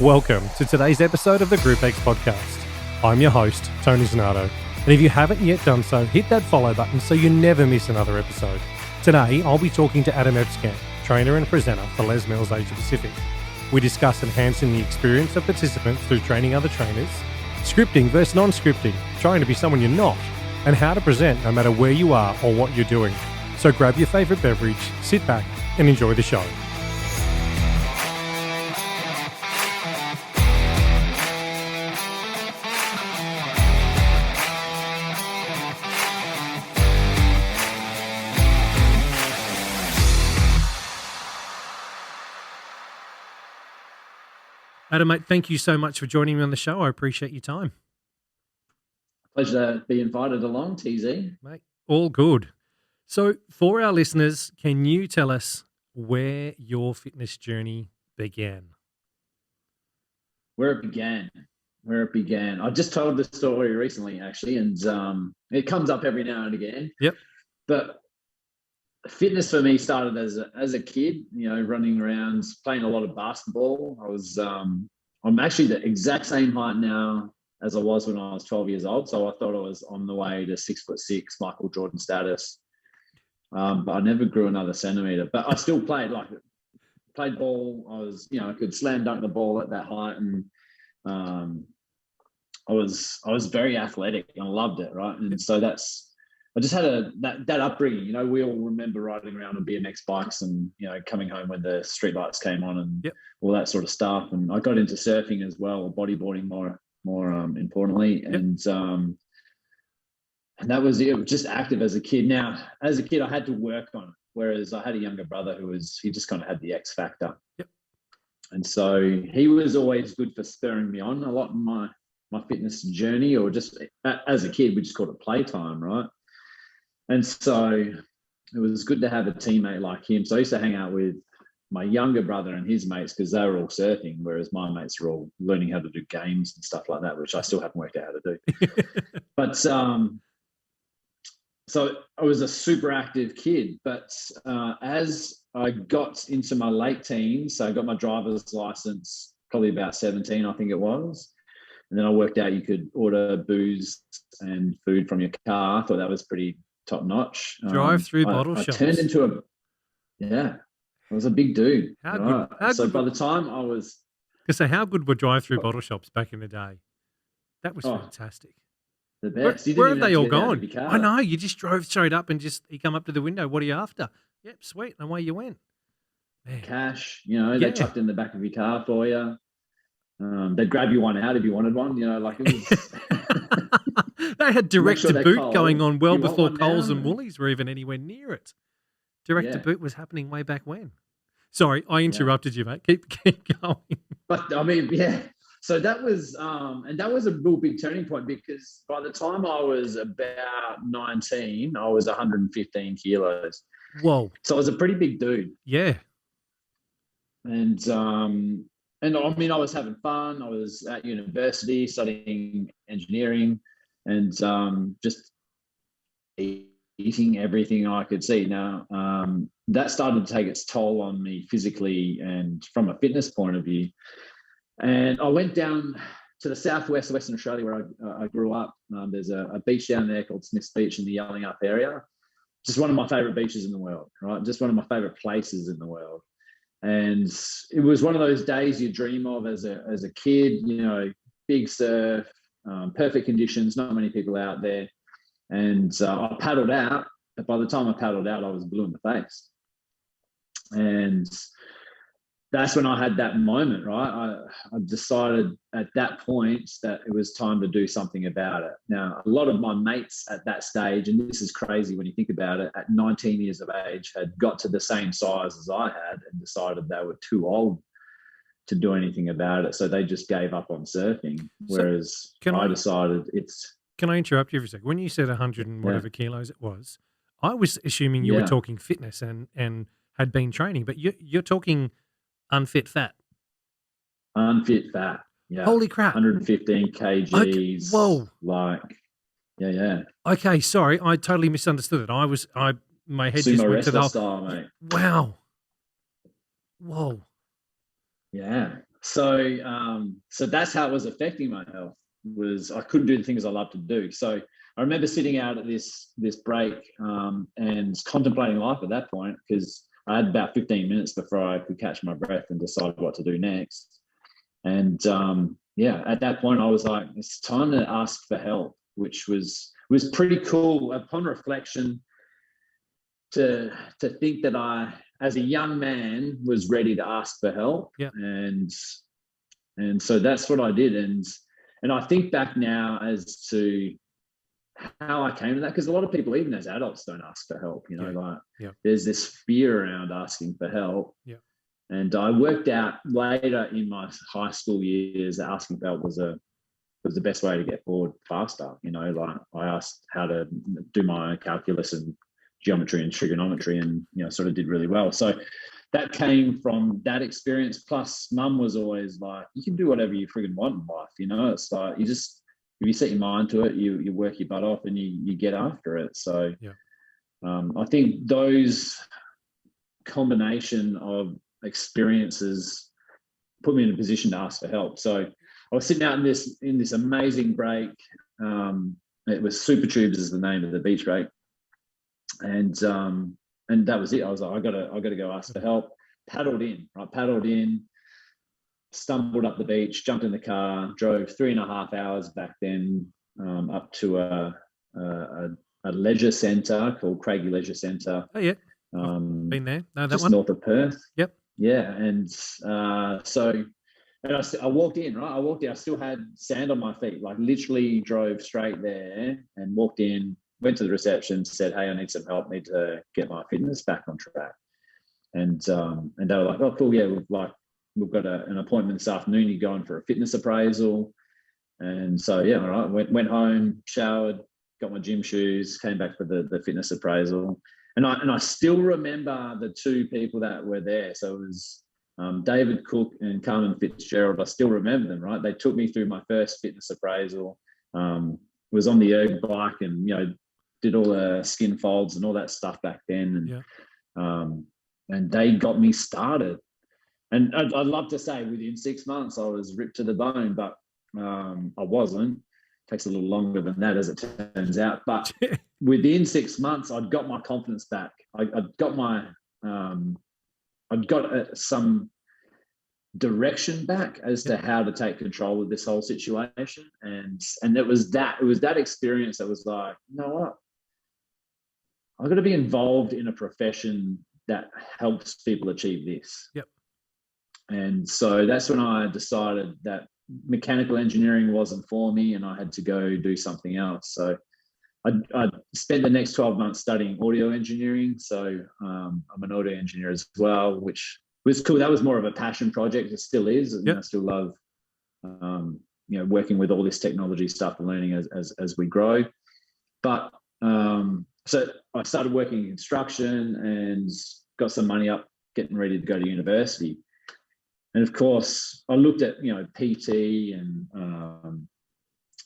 Welcome to today's episode of the Group X podcast. I'm your host, Tony Zonato, and if you haven't yet done so, hit that follow button so you never miss another episode. Today, I'll be talking to Epskamp, trainer and presenter for Les Mills Asia Pacific. We discuss enhancing the experience of participants through training other trainers, scripting versus non-scripting, trying to be someone you're not, and how to present no matter where you are or what you're doing. So grab your favourite beverage, sit back, and enjoy the show. Adam, mate, thank you so much for joining me on the show. I appreciate your time. Pleasure to be invited along, TZ. Mate, all good. So for our listeners, can you tell us where your fitness journey began? Where it began. I just told the story recently, actually, and it comes up every now and again. Yep. But fitness for me started as a kid, running around, playing a lot of basketball. I'm actually the exact same height now as I was when I was 12 years old. So I thought I was on the way to 6'6", Michael Jordan status. But I never grew another centimeter. But I still played ball. I could slam dunk the ball at that height, and I was very athletic and I loved it, right? And so I just had that upbringing. We all remember riding around on BMX bikes and, coming home when the street lights came on and all that sort of stuff. And I got into surfing as well, bodyboarding more importantly. Yep. And that was it. It was just active as a kid. Now, as a kid, I had to work on it. Whereas I had a younger brother he just kind of had the X factor. Yep. And so he was always good for spurring me on a lot in my fitness journey, or just as a kid, we just called it playtime, right? And so it was good to have a teammate like him. So I used to hang out with my younger brother and his mates because they were all surfing, whereas my mates were all learning how to do games and stuff like that, which I still haven't worked out how to do. But so I was a super active kid. But as I got into my late teens, so I got my driver's license probably about 17, I think it was. And then I worked out you could order booze and food from your car. I thought that was pretty top notch. Drive-through bottle shops. I turned into I was a big dude. How good by the time I was... So how good were drive-through bottle shops back in the day? That was fantastic. The best. Where have they all gone? I know, you just drove straight up and you come up to the window. What are you after? Yep, sweet. And away you went. Man. Cash, they chucked in the back of your car for you. They'd grab you one out if you wanted one, it was... They had direct to boot going on well before Coles and Woolies were even anywhere near it. Direct to boot was happening way back when. Sorry, I interrupted you, mate. Keep going. But so that was and that was a real big turning point, because by the time I was about 19, I was 115 kilos. Whoa. So I was a pretty big dude. Yeah. And I was having fun. I was at university studying engineering and just eating everything I could see. Now, that started to take its toll on me physically and from a fitness point of view. And I went down to the southwest, Western Australia, where I grew up. There's a beach down there called Smith's Beach in the Yellingup area. Just one of my favourite beaches in the world, right? Just one of my favourite places in the world. And it was one of those days you dream of as a kid, big surf, perfect conditions, not many people out there. And I paddled out, but by the time I paddled out, I was blue in the face. And that's when I had that moment, right? I decided at that point that it was time to do something about it. Now, a lot of my mates at that stage, and this is crazy when you think about it, at 19 years of age, had got to the same size as I had and decided they were too old to do anything about it. So they just gave up on surfing, whereas I decided it's... Can I interrupt you for a second? When you said 100 and whatever kilos it was, I was assuming you were talking fitness and had been training, but you're talking... unfit fat. Unfit fat. Yeah. Holy crap. 115 kgs. Okay. Whoa. Yeah. Okay, sorry. I totally misunderstood it. My head just went to the style, mate. Wow. Whoa. Yeah. So that's how it was affecting my health. Was I couldn't do the things I love to do. So I remember sitting out at this break and contemplating life at that point, because I had about 15 minutes before I could catch my breath and decide what to do next. And at that point I was like, it's time to ask for help, which was pretty cool upon reflection to think that I, as a young man, was ready to ask for help. Yeah. And so that's what I did. And I think back now as to how I came to that, because a lot of people, even as adults, don't ask for help. There's this fear around asking for help. Yeah. And I worked out later in my high school years that asking for help was the best way to get forward faster. I asked how to do my calculus and geometry and trigonometry, and sort of did really well. So that came from that experience. Plus, Mum was always like, "You can do whatever you friggin' want in life." It's like if you set your mind to it, you work your butt off and you get after it. So I think those combination of experiences put me in a position to ask for help. So I was sitting out in this amazing break. It was Super Tubes is the name of the beach break. And that was it. I was like, I gotta go ask for help. Paddled in, stumbled up the beach, jumped in the car, drove 3.5 hours back then up to a leisure centre called Craigie Leisure Centre. Oh yeah, been there. No, that just one north of Perth. Yep. Yeah, and I walked in. Right, I walked in. I still had sand on my feet. Like literally drove straight there and walked in. Went to the reception, said, "Hey, I need some help. Need to get my fitness back on track." And they were like, "Oh, cool. Yeah, we've got an appointment this afternoon. You're going for a fitness appraisal." And so all right, went home, showered, got my gym shoes, came back for the fitness appraisal. And I still remember the two people that were there. So it was David Cook and Carmen Fitzgerald. I still remember them. Right, they took me through my first fitness appraisal. Was on the erg bike and did all the skin folds and all that stuff back then, and they got me started. And I'd love to say within 6 months I was ripped to the bone, but I wasn't. It takes a little longer than that, as it turns out. But within 6 months, I'd got my confidence back. I'd got some direction back as to how to take control of this whole situation, and it was that experience that was like, you know what, I've got to be involved in a profession that helps people achieve this. Yep. And so that's when I decided that mechanical engineering wasn't for me and I had to go do something else. So I spent the next 12 months studying audio engineering. So I'm an audio engineer as well, which was cool. That was more of a passion project. It still is. Yep. I still love, working with all this technology stuff and learning as we grow. But so I started working in construction and got some money up, getting ready to go to university. And of course, I looked at PT and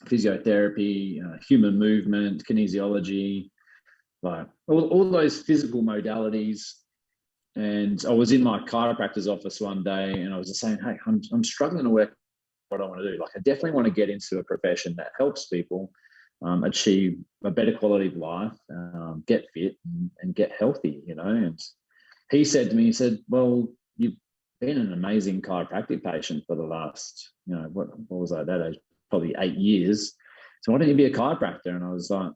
physiotherapy, human movement, kinesiology, like all those physical modalities. And I was in my chiropractor's office one day, and I was just saying, "Hey, I'm struggling to work what I want to do. Like, I definitely want to get into a profession that helps people achieve a better quality of life, get fit, and get healthy." And he said to me, he said, "Well, you've been an amazing chiropractic patient for the last, what was I at that age? Probably 8 years. So why don't you be a chiropractor?" And I was like,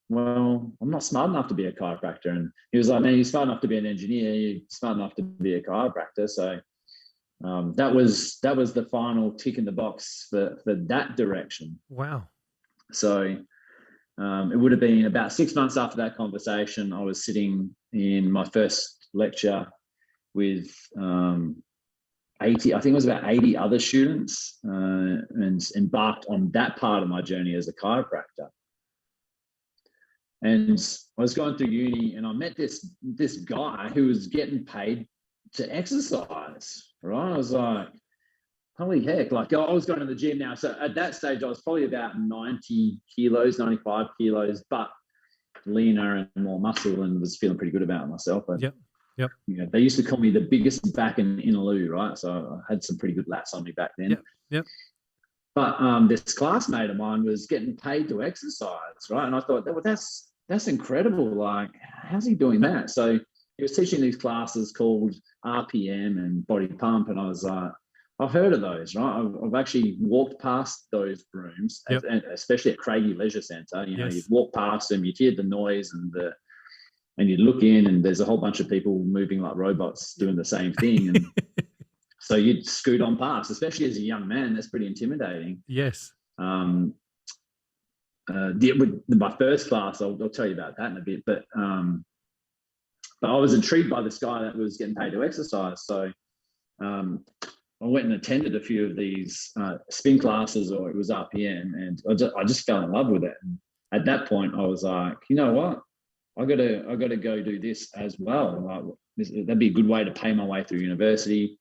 "Well, I'm not smart enough to be a chiropractor." And he was like, "Man, you're smart enough to be an engineer. You're smart enough to be a chiropractor." So that was the final tick in the box for that direction. Wow. So it would have been about 6 months after that conversation. I was sitting in my first lecture with 80, I think it was about 80 other students, and embarked on that part of my journey as a chiropractor. And I was going through uni and I met this guy who was getting paid to exercise, right? I was like, holy heck, like I was going to the gym now. So at that stage, I was probably about 90 kilos, 95 kilos, but leaner and more muscle, and was feeling pretty good about myself. Yep. Yep. They used to call me the biggest back in Inaloo, right? So I had some pretty good lats on me back then. Yep. But this classmate of mine was getting paid to exercise, right? And I thought, well, that's incredible. Like, how's he doing that? So he was teaching these classes called RPM and body pump, and I was like, I've heard of those, right? I've actually walked past those rooms, especially at Craigie Leisure Centre. You'd walk past them, you'd hear the noise and you'd look in, and there's a whole bunch of people moving like robots doing the same thing. And so you'd scoot on past, especially as a young man. That's pretty intimidating. Yes. With my first class, I'll tell you about that in a bit. But I was intrigued by this guy that was getting paid to exercise. So I went and attended a few of these spin classes, or it was RPM, and I just fell in love with it. And at that point, I was like, you know what? I gotta go do this as well. Like, that'd be a good way to pay my way through university,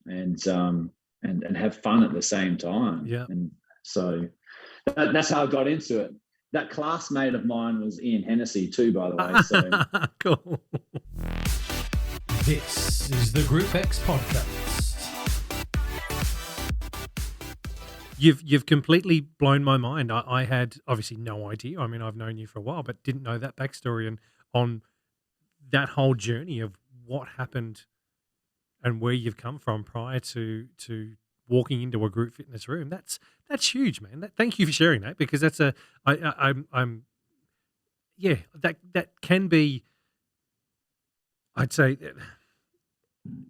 and have fun at the same time. Yeah. And so that's how I got into it. That classmate of mine was Ian Hennessy too, by the way. So cool. This is the Group X podcast. You've completely blown my mind. I had obviously no idea. I mean, I've known you for a while, but didn't know that backstory and on that whole journey of what happened and where you've come from prior to walking into a group fitness room. That's huge, man. Thank you for sharing that, because that's that can be, I'd say,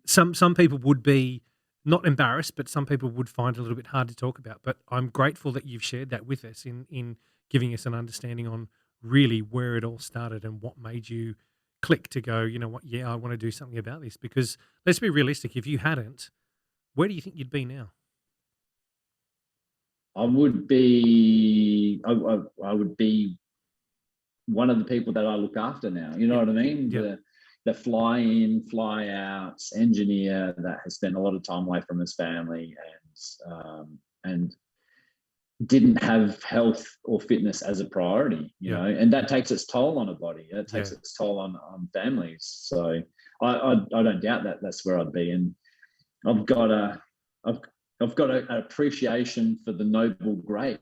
some people would be not embarrassed, but some people would find it a little bit hard to talk about. But I'm grateful that you've shared that with us in giving us an understanding on really where it all started and what made you click to go, you know what, I want to do something about this. Because let's be realistic, if you hadn't, where do you think you'd be now? I would be one of the people that I look after now. You know what I mean? Yeah. The fly in, fly out engineer that has spent a lot of time away from his family and didn't have health or fitness as a priority, you know, and that takes its toll on a body. It takes its toll on families. So I don't doubt that that's where I'd be. And I've got an appreciation for the noble great,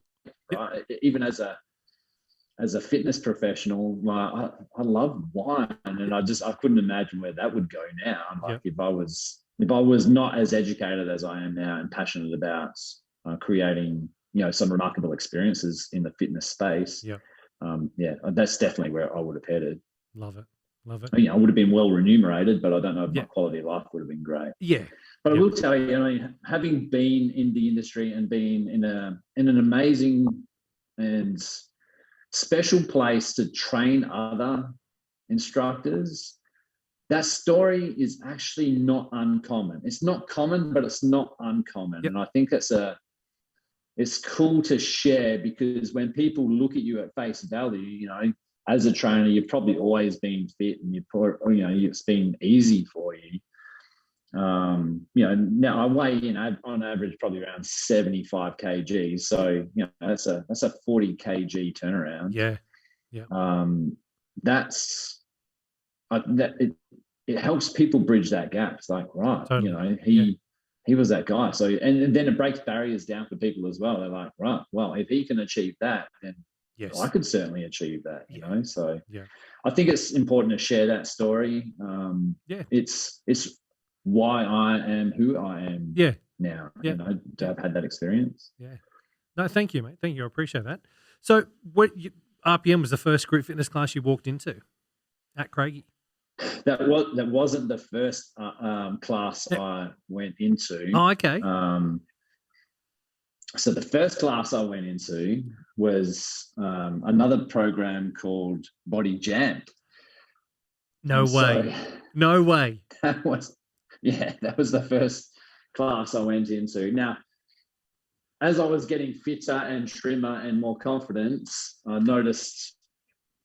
right? Even as a fitness professional, I love wine, and I couldn't imagine where that would go now. Like if I was not as educated as I am now and passionate about creating, some remarkable experiences in the fitness space. That's definitely where I would have headed. Love it. I would have been well remunerated, but I don't know if my quality of life would have been great. But I will tell you, having been in the industry and been in an amazing and special place to train other instructors, that story is actually not uncommon. It's not common, but it's not uncommon. And I think it's cool to share, because when people look at you at face value, as a trainer, you've probably always been fit, and it's been easy for you. Now I weigh in on average probably around 75 kg. So, that's a 40 kg turnaround. It helps people bridge that gap. It's like, right, totally. He was that guy. So, and then it breaks barriers down for people as well. They're like, right, well, if he can achieve that, then I could certainly achieve that, So I think it's important to share that story. It's why I am who I am now, to have had that experience. No, thank you, mate. Thank you. I appreciate that. So RPM was the first group fitness class you walked into at Craigie? That wasn't the first class I went into. Oh, okay. So the first class I went into was another program called Body Jam. No way. That was the first class I went into. Now, as I was getting fitter and trimmer and more confident, I noticed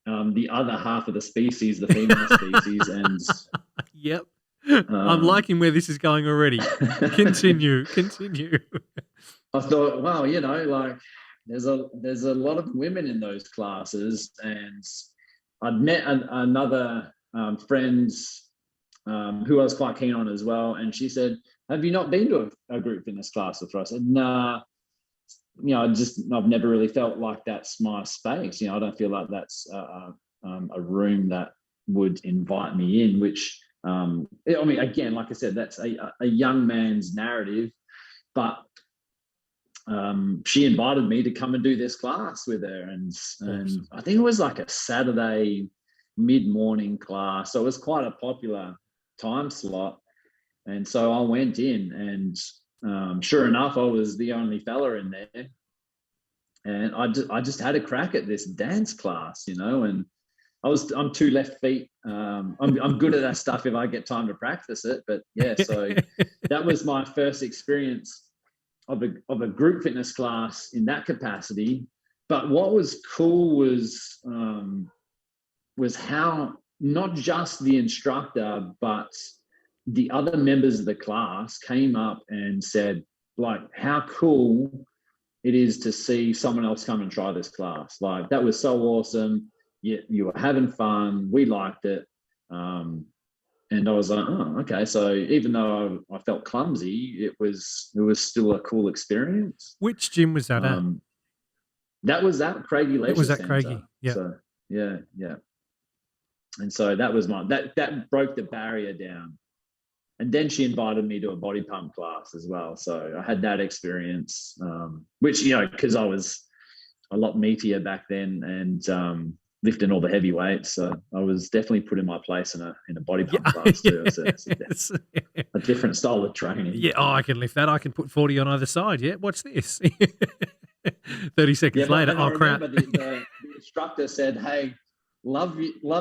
the other half of the species, the female species, and yep. I'm liking where this is going already. Continue. I thought, wow, there's a lot of women in those classes, and I'd met another friend's who I was quite keen on as well. And she said, have you not been to a group fitness class before? I said, nah, I've never really felt like that's my space. I don't feel like that's a room that would invite me in, which, again, like I said, that's a young man's narrative, but she invited me to come and do this class with her. And I think it was like a Saturday mid-morning class. So it was quite a popular time slot. And so I went in, and sure enough, I was the only fella in there. And I just had a crack at this dance class, and I'm 2 left feet. I'm good at that stuff if I get time to practice it. But yeah, so that was my first experience of a group fitness class in that capacity. But what was cool was how not just the instructor, but the other members of the class came up and said, like, how cool it is to see someone else come and try this class. Like, that was so awesome. You were having fun. We liked it. And I was like, oh, okay. So even though I felt clumsy, it was still a cool experience. Which gym was that at? That was at Craigie Leisure Was that Centre. Craigie? Yeah. So yeah. And so that was that broke the barrier down. And then she invited me to a body pump class as well. So I had that experience, which, because I was a lot meatier back then and lifting all the heavy weights. So I was definitely put in my place in a body pump class too. It's a different style of training. Yeah, I can lift that. I can put 40 on either side. Yeah, watch this. 30 seconds later, oh, crap. The instructor said, hey, love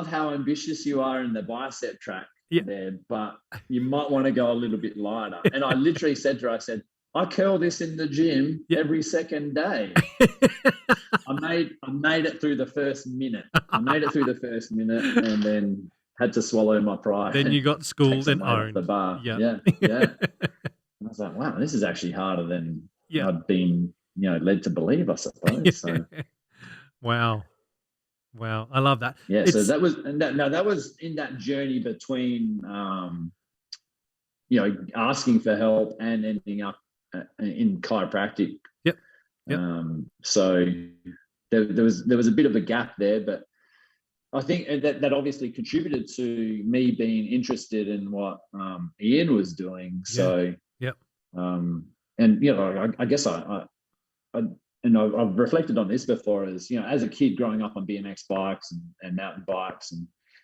how ambitious you are in the bicep track. Yeah. There, but you might want to go a little bit lighter. And I literally said to her, I said, I curl this in the gym every second day. I made it through the first minute. And then had to swallow my pride. Then you got schooled and owned the bar. Yeah. And I was like, wow, this is actually harder than I'd been, led to believe, I suppose. So. Wow, I love that. Yeah, so that was in that journey between, asking for help and ending up in chiropractic. Yep. So there was a bit of a gap there, but I think that obviously contributed to me being interested in what Ian was doing. So, and I guess I've reflected on this before as a kid growing up on BMX bikes and mountain bikes,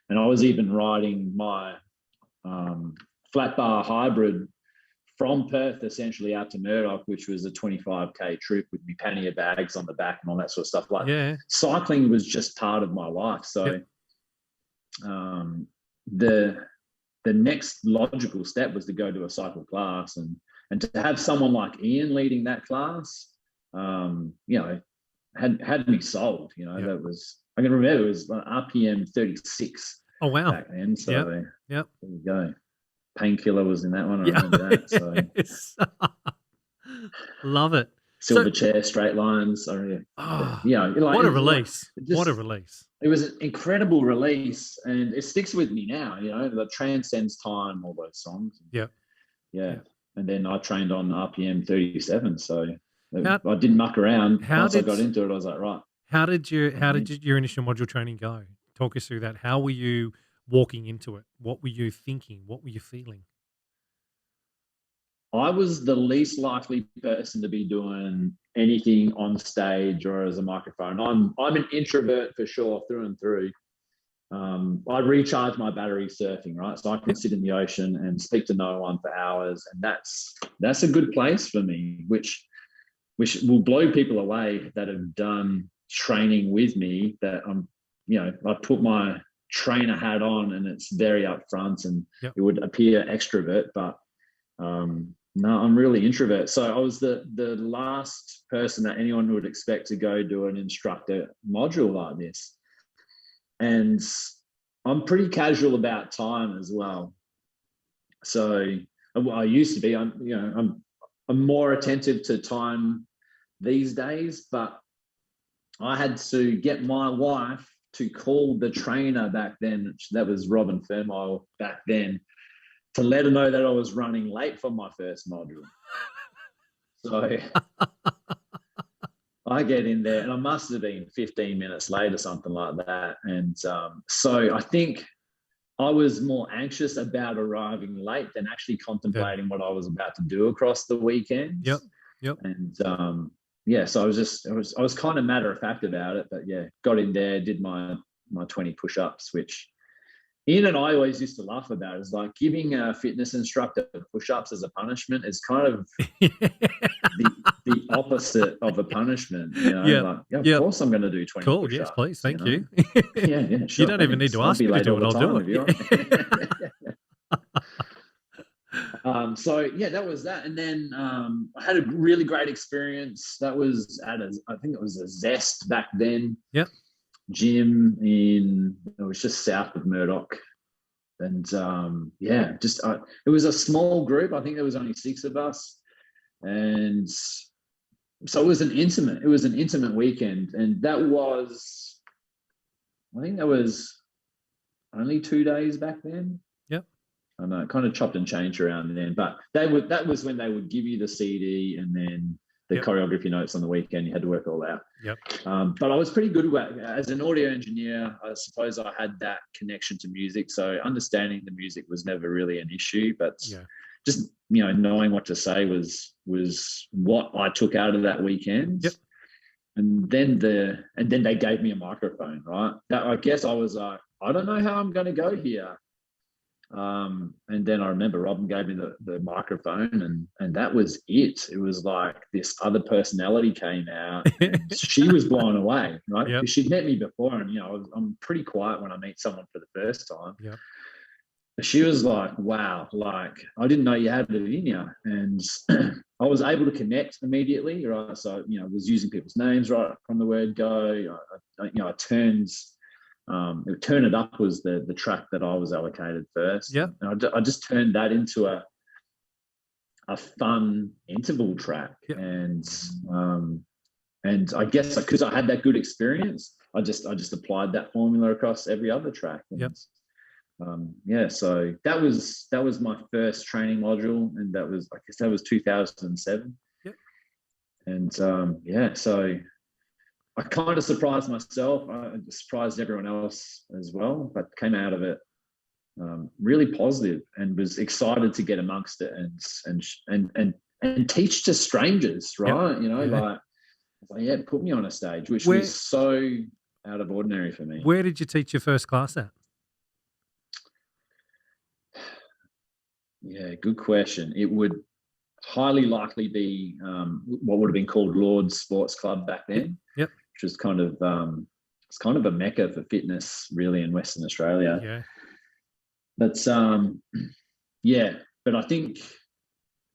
and I was even riding my flat bar hybrid from Perth essentially out to Murdoch, which was a 25K trip with me pannier bags on the back and all that sort of stuff. Like cycling was just part of my life. So the next logical step was to go to a cycle class and to have someone like Ian leading that class. Had me sold. That was, I can remember it was RPM 36. Oh wow! Back then, so there you go. Painkiller was in that one. I remember that. So love it. Silver chair, straight lines. What a release! What a release! It was an incredible release, and it sticks with me now. That transcends time. All those songs. Yeah. And then I trained on RPM 37, so. I didn't muck around. Once I got into it, I was like, right. How did your initial module training go? Talk us through that. How were you walking into it? What were you thinking? What were you feeling? I was the least likely person to be doing anything on stage or as a microphone. I'm an introvert for sure, through and through. I recharge my battery surfing, right? So I can sit in the ocean and speak to no one for hours, and that's a good place for me, which will blow people away that have done training with me. That I put my trainer hat on and it's very upfront and it would appear extrovert, but no, I'm really introvert. So I was the last person that anyone would expect to go do an instructor module like this. And I'm pretty casual about time as well. So I used to be. I'm more attentive to time these days, but I had to get my wife to call the trainer back then. That was Robin Fermile back then, to let her know that I was running late for my first module. So I get in there, and I must have been 15 minutes late or something like that. And so I think I was more anxious about arriving late than actually contemplating what I was about to do across the weekend. Yep. And so I was kind of matter of fact about it, but yeah, got in there, did my 20 push-ups, which Ian and I always used to laugh about. It's like giving a fitness instructor push-ups as a punishment is kind of the opposite of a punishment. You know, of course I'm going to do 20 push-ups. Yes, please. Thank you. Yeah, sure. You don't even need to ask me to do it. I'll do it. So yeah, that was that. And then I had a really great experience. That was I think it was a Zest back then. Yep. Gym it was just south of Murdoch. And it was a small group. I think there was only 6 of us. And so it was an intimate weekend. And I think that was only 2 days back then. Yep. I know, kind of chopped and changed around then, but that was when they would give you the CD and then the choreography notes on the weekend. You had to work it all out. Yep. But I was pretty good as an audio engineer. I suppose I had that connection to music, so understanding the music was never really an issue. But just knowing what to say was what I took out of that weekend. Yep. And then they gave me a microphone, right? That I guess I was like, I don't know how I'm going to go here. And then I remember Robin gave me the microphone, and that was it. It was like this other personality came out, and she was blown away, right? Because she'd met me before, and I'm pretty quiet when I meet someone for the first time. Yeah. But she was like, "Wow, like I didn't know you had it in you," and I was able to connect immediately, right? So I was using people's names right from the word go. I turned. Turn It Up was the track that I was allocated first. Yeah. And I just turned that into a fun interval track. Yep. And I guess because I had that good experience, I just applied that formula across every other track. And, so that was my first training module, and that was 2007. Yep. And so I kind of surprised myself. I surprised everyone else as well, but came out of it really positive and was excited to get amongst it and teach to strangers, right? Like, put me on a stage, which was so out of ordinary for me. Where did you teach your first class at? Yeah, good question. It would highly likely be what would have been called Lord's Sports Club back then. Yep. Which was kind of it's kind of a mecca for fitness, really, in Western Australia. Yeah. But but I think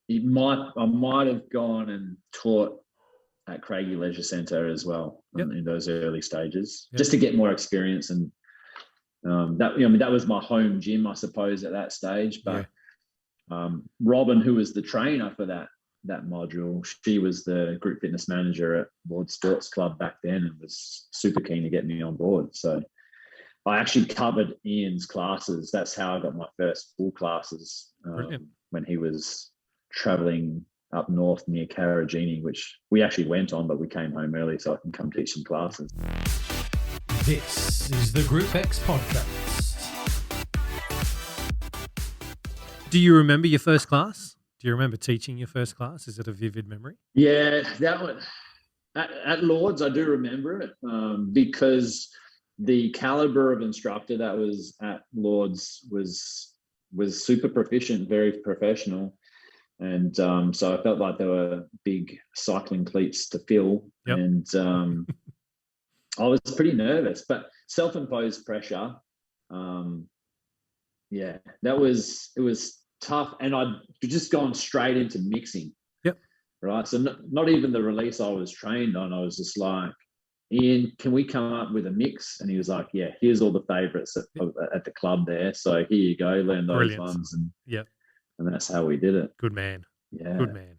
I might have gone and taught at Craigie Leisure Centre as well in those early stages, just to get more experience. And that was my home gym, I suppose, at that stage. But Robin, who was the trainer for that module, she was the group fitness manager at Lord Sports Club back then and was super keen to get me on board. So I actually covered Ian's classes. That's how I got my first full classes when he was traveling up north near Karajini, which we actually went on, but we came home early so I can come teach some classes. This is the Group X podcast. Do you remember your first class? Do you remember teaching your first class? Is it a vivid memory? Yeah, that one at Lord's, I do remember it because the caliber of instructor that was at Lord's was super proficient, very professional, and so I felt like there were big cycling cleats to fill, and I was pretty nervous, but self-imposed pressure. It was tough, and I'd just gone straight into mixing. Right, so not even the release I was trained on. I was just like, Ian, can we come up with a mix? And he was like, yeah, here's all the favorites at the club there, so here you go, learn those ones. And that's how we did it. Good man. Good man.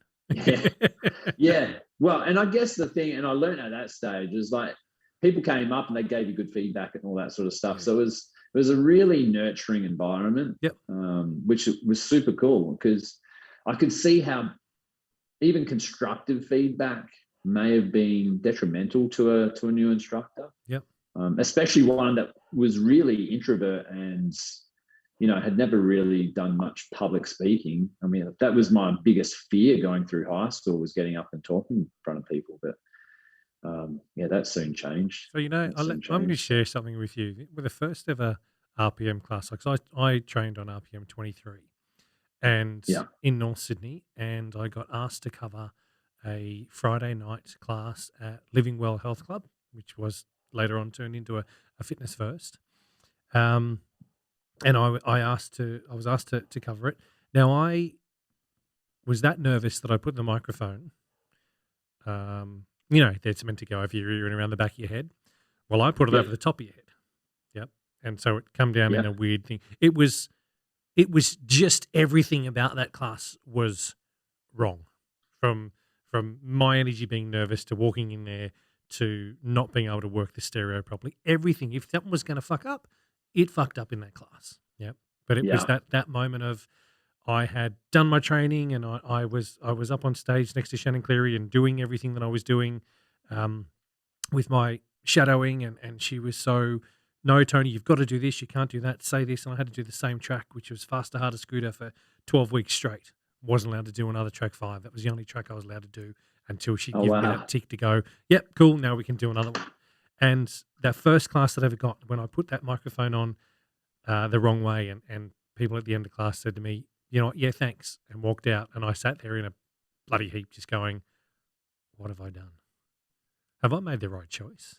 Well, and I guess the thing, and I learned at that stage, is like people came up and they gave you good feedback and all that sort of stuff. So was a really nurturing environment, Yep. Which was super cool because I could see how even constructive feedback may have been detrimental to a new instructor. Yep. Especially one that was really introvert and, had never really done much public speaking. I mean, that was my biggest fear going through high school, was getting up and talking in front of people. But that soon changed. So, I'm going to share something with you. With the first ever RPM class, because I trained on RPM 23 and in North Sydney, and I got asked to cover a Friday night class at Living Well Health Club, which was later on turned into a Fitness First. And I was asked to cover it. Now, I was that nervous that I put the microphone, it's meant to go over your ear and around the back of your head. Well, I put it over the top of your head. Yep. And so it come down in a weird thing. It was just everything about that class was wrong. From my energy being nervous to walking in there to not being able to work the stereo properly. Everything. If something was going to fuck up, it fucked up in that class. Yep. But it was that moment of, I had done my training and I was up on stage next to Shannon Cleary and doing everything that I was doing with my shadowing, and she was so, no, Tony, you've got to do this, you can't do that, say this. And I had to do the same track, which was Faster, Harder, Scooter, for 12 weeks straight. Wasn't allowed to do another track 5. That was the only track I was allowed to do until she gave me that tick to go, yep, cool, now we can do another one. And that first class that I ever got, when I put that microphone on the wrong way, and people at the end of class said to me, yeah, thanks, and walked out. And I sat there in a bloody heap just going, what have I done? Have I made the right choice?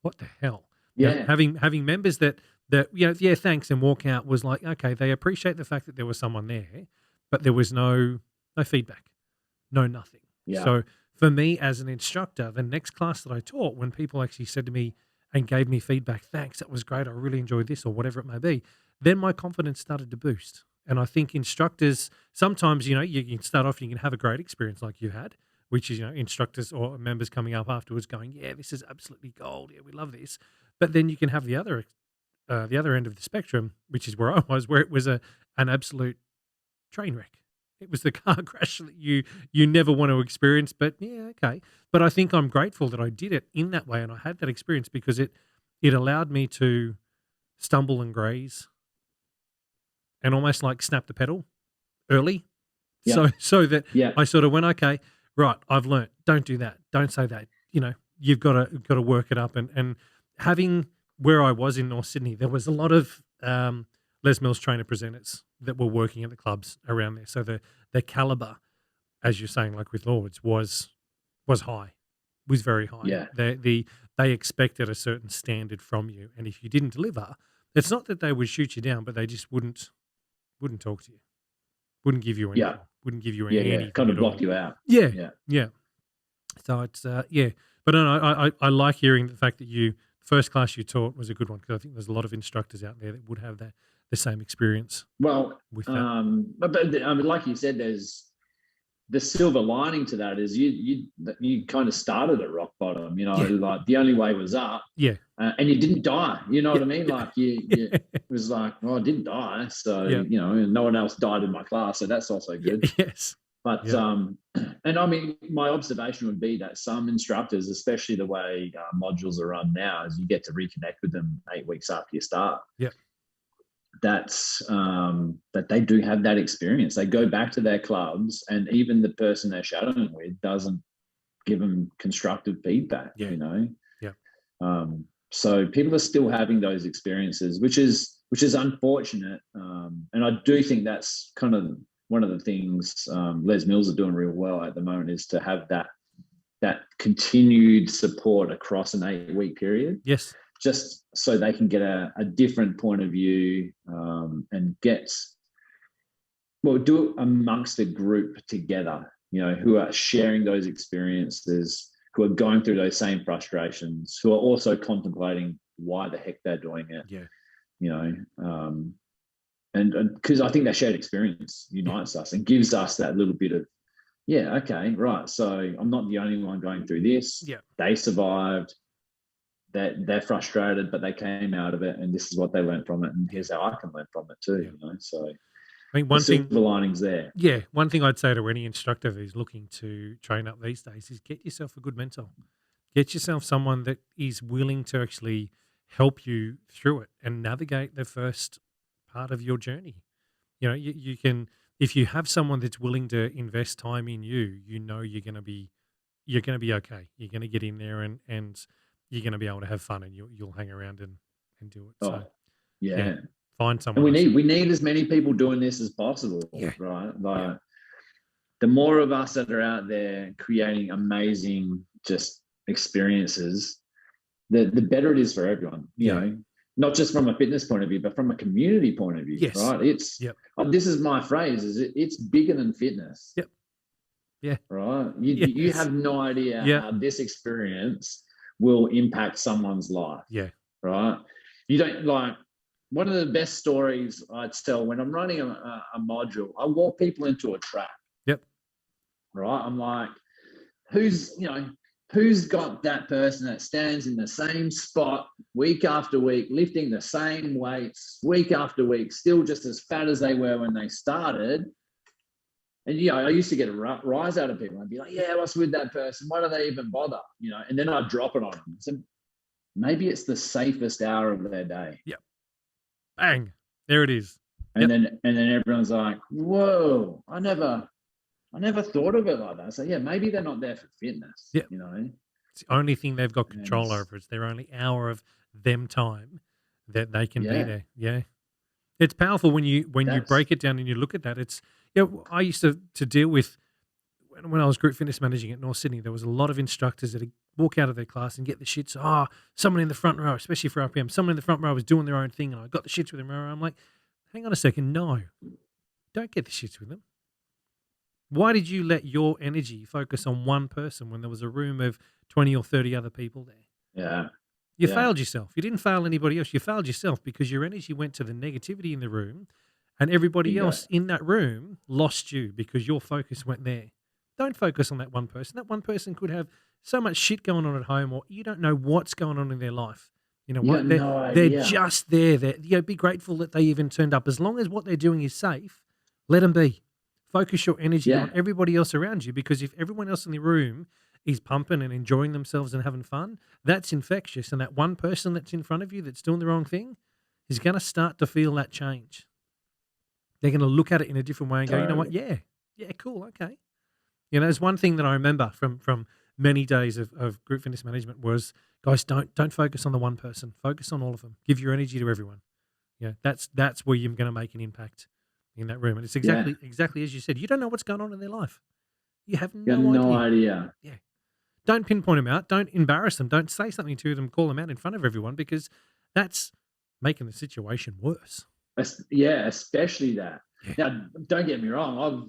What the hell? Yeah. Having members that yeah, thanks, and walk out was like, okay, they appreciate the fact that there was someone there, but there was no feedback, no nothing. Yeah. So for me as an instructor, the next class that I taught, when people actually said to me and gave me feedback, thanks, that was great, I really enjoyed this, or whatever it may be, then my confidence started to boost. And I think instructors, sometimes, you can start off and you can have a great experience like you had, which is, instructors or members coming up afterwards going, yeah, this is absolutely gold. Yeah, we love this. But then you can have the other end of the spectrum, which is where I was, where it was an absolute train wreck. It was the car crash that you never want to experience, but yeah, okay. But I think I'm grateful that I did it in that way, and I had that experience because it allowed me to stumble and graze and almost like snap the pedal early. Yeah. So that I sort of went, okay, right, I've learnt, don't do that, don't say that. You've got to work it up. And having, where I was in North Sydney, there was a lot of Les Mills trainer presenters that were working at the clubs around there. So the caliber, as you're saying, like with Lords, was high, was very high. Yeah. They expected a certain standard from you, and if you didn't deliver, it's not that they would shoot you down, but they just wouldn't talk to you, wouldn't give you anything, wouldn't give you any kind of block you out. Yeah. So it's but no, I like hearing the fact that the first class you taught was a good one, because I think there's a lot of instructors out there that would have the same experience. Well, with that. but I mean, like you said, there's the silver lining to that is you kind of started at rock bottom, like the only way was up. Yeah. And you didn't die. You know what I mean? Like you it was like, well, I didn't die. So, and no one else died in my class. So that's also good. Yes. But, and I mean, my observation would be that some instructors, especially the way modules are run now, is you get to reconnect with them 8 weeks after you start. Yeah. That's that they do have that experience. They go back to their clubs, and even the person they're shadowing with doesn't give them constructive feedback. So people are still having those experiences, which is unfortunate. And I do think that's kind of one of the things Les Mills are doing real well at the moment, is to have that continued support across an 8-week period. Yes. Just so they can get a different point of view and do it amongst a group together, who are sharing those experiences, who are going through those same frustrations, who are also contemplating why the heck they're doing it. Yeah. And because I think that shared experience unites us and gives us that little bit of, okay, right. So I'm not the only one going through this. Yeah. They survived. they're frustrated, but they came out of it, and this is what they learned from it, and here's how I can learn from it too. So I think the silver linings there. Yeah, one thing I'd say to any instructor who's looking to train up these days is get yourself a good mentor. Get yourself someone that is willing to actually help you through it and navigate the first part of your journey. You can, if you have someone that's willing to invest time in you, you're going to be okay. You're going to get in there and you're going to be able to have fun, and you'll hang around and do it. So yeah. Find someone. And we need as many people doing this as possible, right? Like the more of us that are out there creating amazing just experiences, the better it is for everyone. You know, not just from a fitness point of view, but from a community point of view. Yes. Right? It's this is my phrase: it's bigger than fitness. Yep. Yeah. Right. You have no idea how this experience will impact someone's life. Yeah. Right. You don't like. One of the best stories I tell when I'm running a module, I walk people into a trap. Yep. Right. I'm like, who's got that person that stands in the same spot week after week, lifting the same weights week after week, still just as fat as they were when they started. And, I used to get a rise out of people. I'd be like, yeah, what's with that person? Why do they even bother? And then I'd drop it on them. So maybe it's the safest hour of their day. Yep. Bang. There it is. And then everyone's like, whoa, I never thought of it like that. So yeah, maybe they're not there for fitness. Yeah. It's the only thing they've got control over. It's their only hour of them time that they can be there. Yeah. It's powerful when you break it down and you look at that. It's I used to deal with when I was group fitness managing at North Sydney, there was a lot of instructors that walk out of their class and get the shits. Someone in the front row, especially for RPM, someone in the front row was doing their own thing and I got the shits with them. I'm like, hang on a second. No, don't get the shits with them. Why did you let your energy focus on one person when there was a room of 20 or 30 other people there? Yeah. You failed yourself. You didn't fail anybody else. You failed yourself because your energy went to the negativity in the room and everybody else in that room lost you because your focus went there. Don't focus on that one person. That one person could have so much shit going on at home, or you don't know what's going on in their life. You know what? They're just there. Be grateful that they even turned up. As long as what they're doing is safe, let them be. Focus your energy on everybody else around you, because if everyone else in the room is pumping and enjoying themselves and having fun, that's infectious. And that one person that's in front of you that's doing the wrong thing is going to start to feel that change. They're going to look at it in a different way and go, you know what? Yeah, cool, okay. There's one thing that I remember from many days of group fitness management was, guys, don't focus on the one person. Focus on all of them. Give your energy to everyone. That's where you're going to make an impact in that room. And it's exactly as you said. You don't know what's going on in their life. You have no idea. Yeah. Don't pinpoint them out. Don't embarrass them. Don't say something to them. Call them out in front of everyone, because that's making the situation worse. Yeah, especially that. Yeah. Now, don't get me wrong.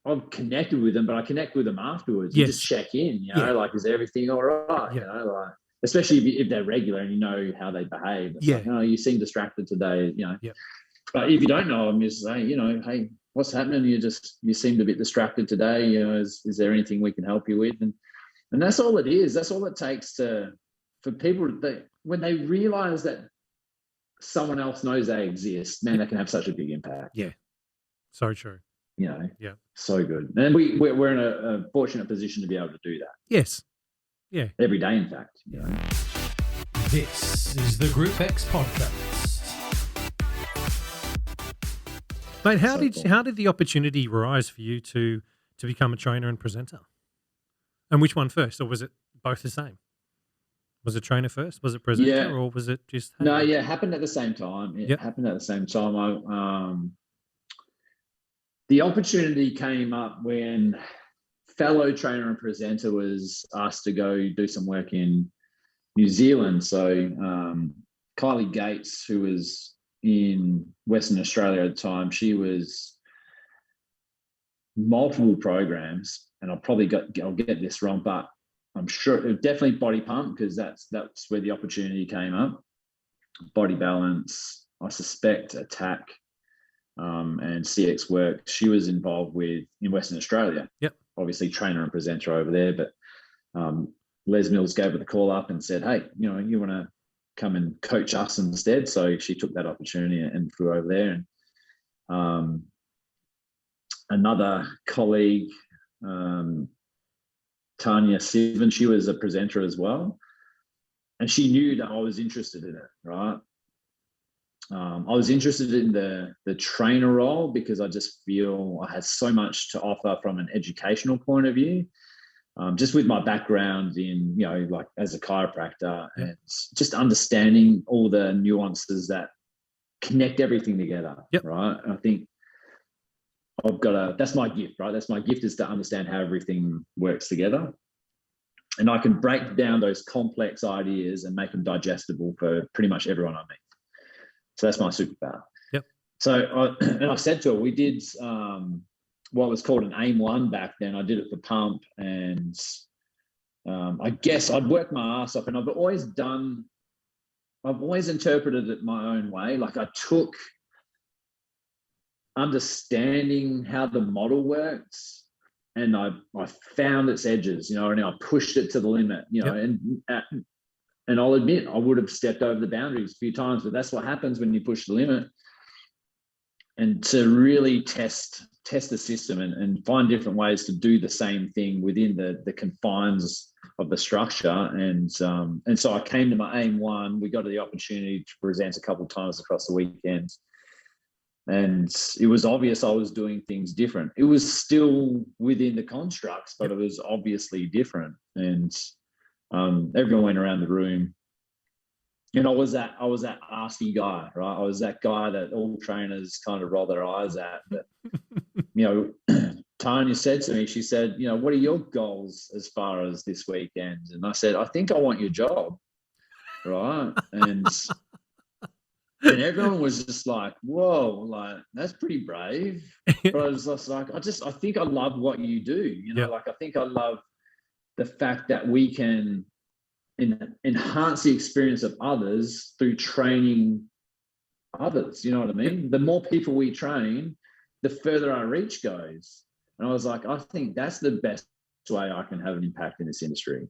I've connected with them, but I connect with them afterwards. You just check in, like, is everything all right? Yeah. Like, especially if they're regular and you know how they behave. It's like, you seem distracted today, Yeah. But if you don't know them, you say, hey, what's happening? You seemed a bit distracted today. Is there anything we can help you with? And that's all it is. That's all it takes for people when they realize that someone else knows they exist, man, that can have such a big impact. Yeah. So true. So good. And we're in a fortunate position to be able to do that. Yes. Yeah. Every day, in fact. This is the Group X podcast. Mate, how did the opportunity arise for you to become a trainer and presenter? And which one first, or was it both the same? Was it trainer first? Was it presenter, or was it just? No, it happened at the same time. It happened at the same time. The opportunity came up when fellow trainer and presenter was asked to go do some work in New Zealand. So Kylie Gates, who was in Western Australia at the time, she was multiple programs, and I'll get this wrong, but I'm sure it definitely Body Pump, because that's where the opportunity came up. Body Balance, I suspect Attack, and CX work she was involved with in Western Australia. Yep. Obviously trainer and presenter over there, but Les Mills gave her the call up and said, hey, you know, you want to come and coach us instead? So she took that opportunity and flew over there. And another colleague, Tanya Sivan, she was a presenter as well. And she knew that I was interested in it, right? I was interested in the trainer role because I just feel I had so much to offer from an educational point of view. Just with my background in, you know, like as a chiropractor and just understanding all the nuances that connect everything together, right? And I think that's my gift, right? That's my gift, is to understand how everything works together. And I can break down those complex ideas and make them digestible for pretty much everyone I meet. So that's my superpower. Yep. So I said to her, we did what was called an AIM 1 back then. I did it for Pump, and I guess I'd worked my ass off, and I've always interpreted it my own way. Like I took understanding how the model works, and I found its edges, you know, and I pushed it to the limit, you know, and I'll admit I would have stepped over the boundaries a few times, but that's what happens when you push the limit. And to really test the system and find different ways to do the same thing within the confines of the structure. And so I came to my AIM 1. We got the opportunity to present a couple of times across the weekend. And it was obvious I was doing things different. It was still within the constructs, but it was obviously different. And everyone went around the room. And I was that arsey guy, right? I was that guy that all trainers kind of roll their eyes at. But, you know, Tanya said to me, she said, you know, what are your goals as far as this weekend? And I said, I think I want your job, right? And everyone was just like, whoa, like, that's pretty brave. But I was just like, I think I love what you do. You know, like, I think I love the fact that we can enhance the experience of others through training others. You know what I mean? The more people we train, the further our reach goes. And I was like, I think that's the best way I can have an impact in this industry.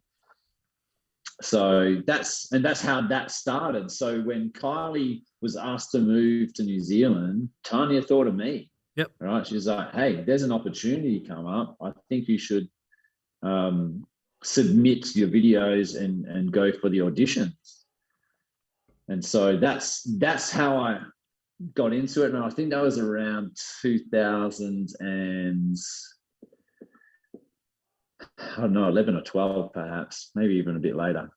So that's how that started. So when Kylie was asked to move to New Zealand, Tanya thought of me. Yep. Right. She's like, hey, there's an opportunity come up. I think you should submit your videos and go for the auditions. And so that's how I got into it. And I think that was around 2011 or 12, perhaps, maybe even a bit later.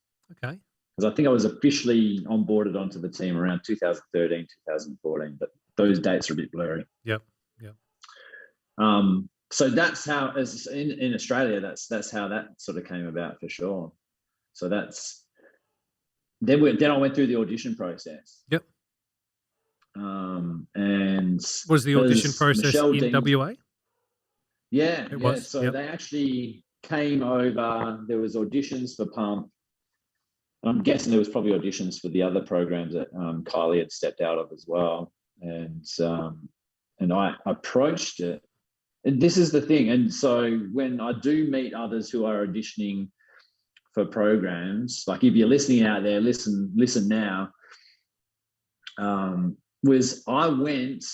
Okay. Because I think I was officially onboarded onto the team around 2013, 2014, but those dates are a bit blurry. Yep. So that's how, as in Australia, that's how that sort of came about for sure. So then I went through the audition process. Yep. And was the audition process Michelle in WA? Yeah, it was. So they actually came over. There was auditions for Pump. I'm guessing there was probably auditions for the other programs that Kylie had stepped out of as well. And I approached it. And this is the thing. And so when I do meet others who are auditioning for programs, like if you're listening out there, listen now. Was I went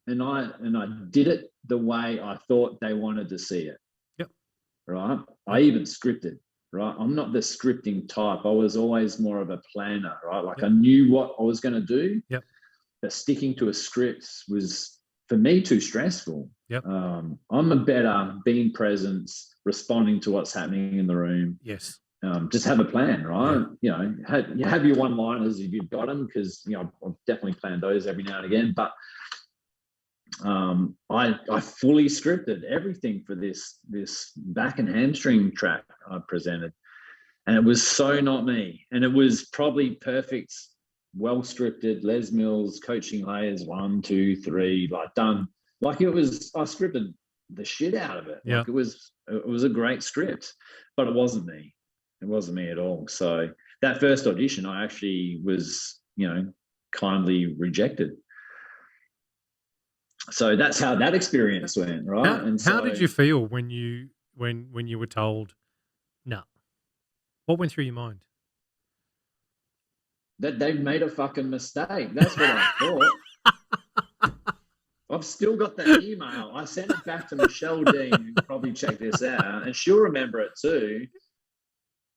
and I did it the way I thought they wanted to see it. Yep. Right. I even scripted. Right. I'm not the scripting type. I was always more of a planner. Right. Like I knew what I was going to do. Yep. But sticking to a script was, for me, too stressful. Yep. I'm a better being present, responding to what's happening in the room. Yes. Just have a plan, right? Yeah. You know, you have your one-liners if you've got them, because, you know, I've definitely planned those every now and again. But I fully scripted everything for this back and hamstring track I presented, and it was so not me. And it was probably perfect, well scripted. Les Mills coaching layers 1, 2, 3, like done. Like it was, I scripted the shit out of it. Yeah. Like it was a great script, but it wasn't me. It wasn't me at all. So that first audition, I actually was, you know, kindly rejected. So that's how that experience went, right? How did you feel when you were told no? What went through your mind? That they've made a fucking mistake. That's what I thought. I've still got the email. I sent it back to Michelle Dean, who can probably check this out, and she'll remember it too.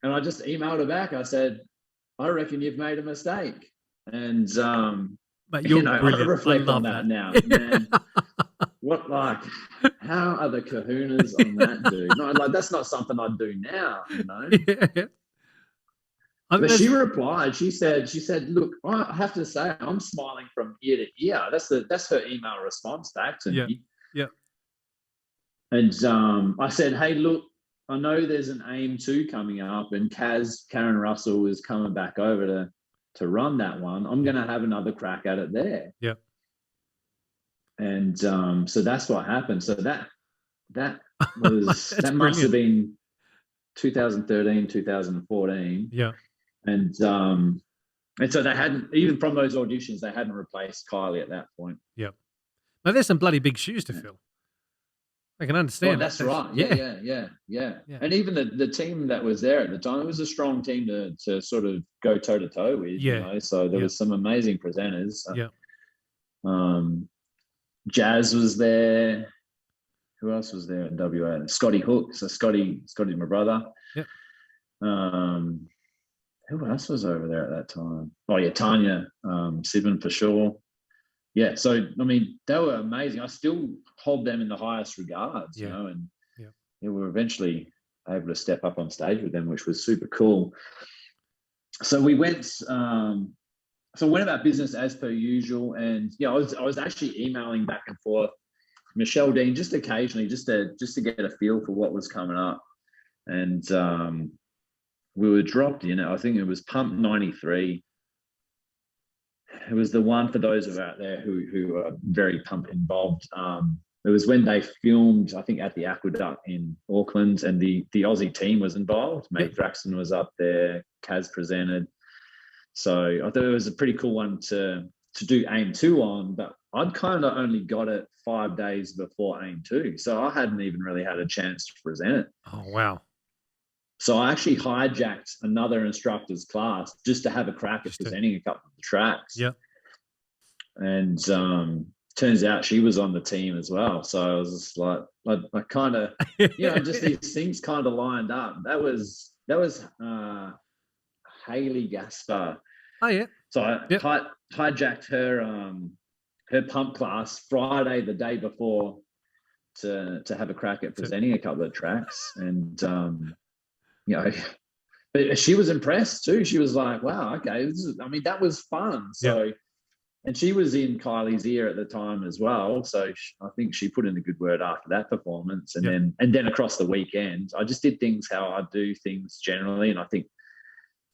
And I just emailed her back. I said, I reckon you've made a mistake. And But you're I brilliant. reflect I on love that now. Man, how are the kahunas on that, dude? No, like that's not something I'd do now, you know. Yeah. But she replied. She said, "Look, I have to say, I'm smiling from ear to ear." That's her email response back to me. Yeah. And I said, "Hey, look, I know there's an AIM 2 coming up, and Karen Russell is coming back over to run that one. I'm going to have another crack at it there." Yeah. And so that's what happened. So that was that must brilliant. have been 2013, 2014. Yeah. And so they hadn't, even from those auditions, they hadn't replaced Kylie at that point. Yeah. Now there's some bloody big shoes to fill. I can understand. Well, that's right. Yeah. And even the team that was there at the time, it was a strong team to sort of go toe to toe with. Yeah. You know? So there was some amazing presenters. Yeah. Jazz was there. Who else was there at WA? Scotty Hook. So Scotty's my brother. Yep. Who else was over there at that time? Oh yeah, Tanya Sivan for sure. Yeah, so I mean, they were amazing. I still hold them in the highest regards, you know, and we were eventually able to step up on stage with them, which was super cool. So we went. So went about business as per usual, and I was actually emailing back and forth Michelle Dean just occasionally, just to get a feel for what was coming up, and we were dropped in. I think it was Pump 93. It was the one for those out there who are very pump involved. It was when they filmed, I think, at the Aqueduct in Auckland, and the Aussie team was involved. Mate Thraxton was up there. Kaz presented. So I thought it was a pretty cool one to do AIM 2 on, but I'd kind of only got it 5 days before AIM 2. So I hadn't even really had a chance to present it. Oh, wow. So I actually hijacked another instructor's class just to have a crack at presenting a couple of the tracks. Yeah. And turns out she was on the team as well. So I was just like, I kind of, just these things kind of lined up. That was Hayley Gaspar. Oh yeah. So I hijacked her pump class Friday, the day before, to have a crack at presenting a couple of tracks, and but she was impressed too. She was like, "Wow, okay, that was fun." So, and she was in Kylie's ear at the time as well. So I think she put in a good word after that performance, and then across the weekend, I just did things how I do things generally, and I think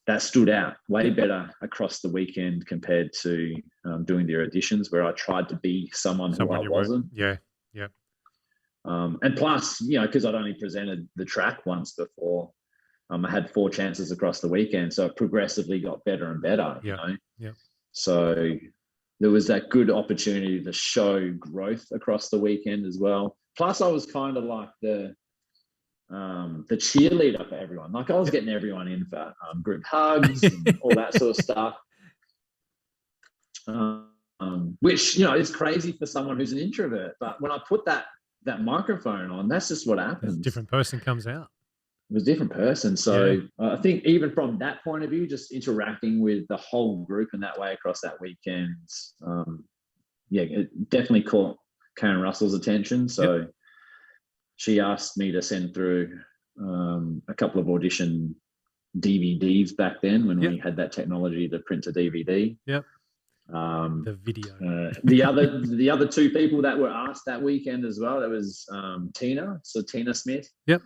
that stood out way better across the weekend compared to doing the auditions where I tried to be someone who I wasn't. Yeah. And plus, because I'd only presented the track once before, I had 4 chances across the weekend, so it progressively got better and better. So there was that good opportunity to show growth across the weekend as well. Plus, I was kind of like the cheerleader for everyone. Like I was getting everyone in for group hugs and all that sort of stuff, which is crazy for someone who's an introvert. But when I put that microphone on, that's just what happens. A different person comes out. It was a different person. So I think even from that point of view, just interacting with the whole group in that way across that weekend, it definitely caught Karen Russell's attention. So she asked me to send through a couple of audition DVDs back then when we had that technology to print a DVD. Yep. The video. The other 2 people that were asked that weekend as well, that was Tina Smith. Yep.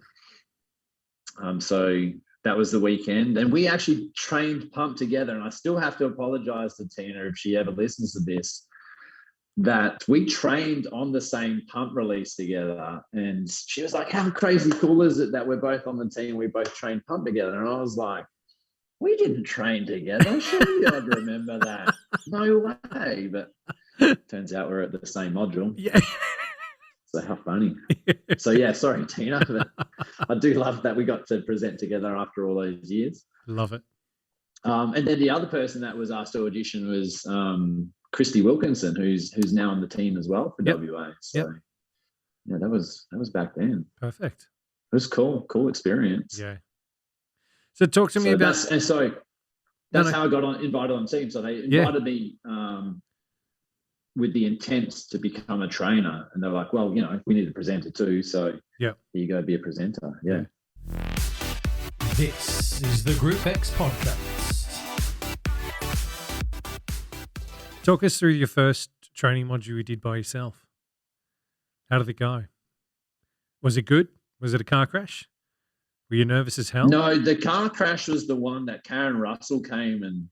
So that was the weekend, and we actually trained pump together. And I still have to apologize to Tina if she ever listens to this, that we trained on the same pump release together. And she was like, "How crazy cool is it that we're both on the team? We both trained pump together." And I was like, "We didn't train together. Surely I'd remember that." No way. But turns out we're at the same module. Yeah. So how funny. So yeah, sorry, Tina, but I do love that we got to present together after all those years. Love it. And then the other person that was asked to audition was Christy Wilkinson, who's now on the team as well for WA. So yeah, that was back then. Perfect. It was cool experience. Yeah. So talk to me about. That's how I got invited on the team. So they invited me with the intent to become a trainer, and they're like, "Well, we need a presenter too. So here you go, be a presenter." Yeah. This is the Group X podcast. Talk us through your first training module you did by yourself. How did it go? Was it good? Was it a car crash? Were you nervous as hell? No, the car crash was the one that Karen Russell came and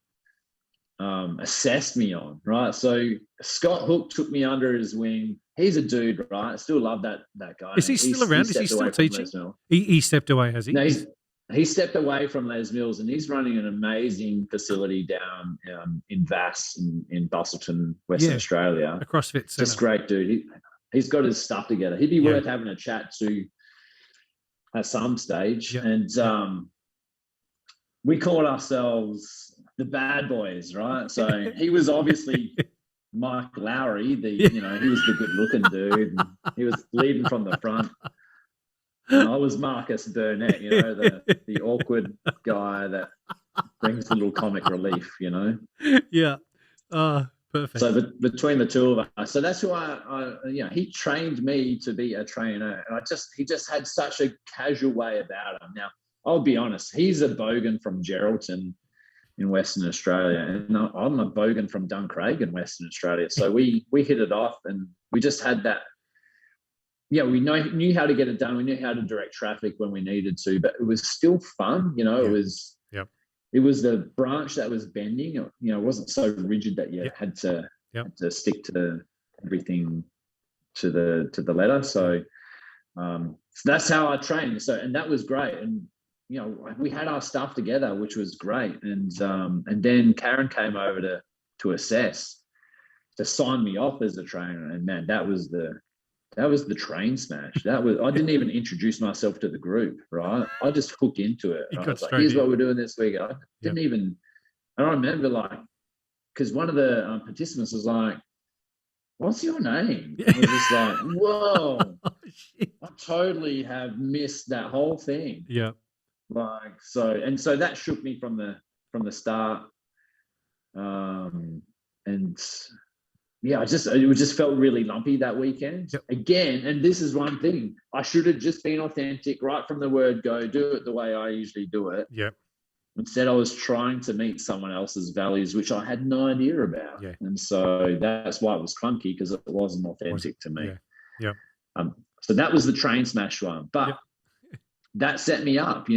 assessed me on, right? So Scott Hook took me under his wing. He's a dude, right? I still love that guy. Is he still around? Is he still teaching? He stepped away, has he? No, he stepped away from Les Mills, and he's running an amazing facility down in Vass in Busselton, Western Australia. A CrossFit center. Just great dude. He's got his stuff together. He'd be worth having a chat to at some stage. And we called ourselves the bad boys, right? So he was obviously Mike Lowry, he was the good looking dude. And he was leading from the front. And I was Marcus Burnett, the awkward guy that brings a little comic relief, Yeah. Perfect. So between the two of us, so that's who he trained me to be a trainer. And he just had such a casual way about him. Now, I'll be honest, he's a bogan from Geraldton in Western Australia, and I'm a bogan from Duncraig in Western Australia. So we hit it off, and we just had that. Yeah, we knew how to get it done. We knew how to direct traffic when we needed to, but it was still fun. It was the branch that was bending. It wasn't so rigid that you had to stick to everything to the letter. So that's how I trained. So, and that was great. And we had our stuff together, which was great. And then Karen came over to assess, to sign me off as a trainer. And man, that was the train smash. I didn't even introduce myself to the group, right? I just hooked into it. I was like, here's what we're doing this week. I didn't even, I don't remember because one of the participants was like, what's your name? I was just like, whoa, I totally have missed that whole thing. Yeah. So that shook me from the start. It just felt really lumpy that weekend. Yep. Again, and this is one thing, I should have just been authentic right from the word go, do it the way I usually do it. Yeah. Instead, I was trying to meet someone else's values, which I had no idea about. Yeah. And so that's why it was clunky, because it wasn't authentic to me. Yeah. So that was the train smash one. But that set me up,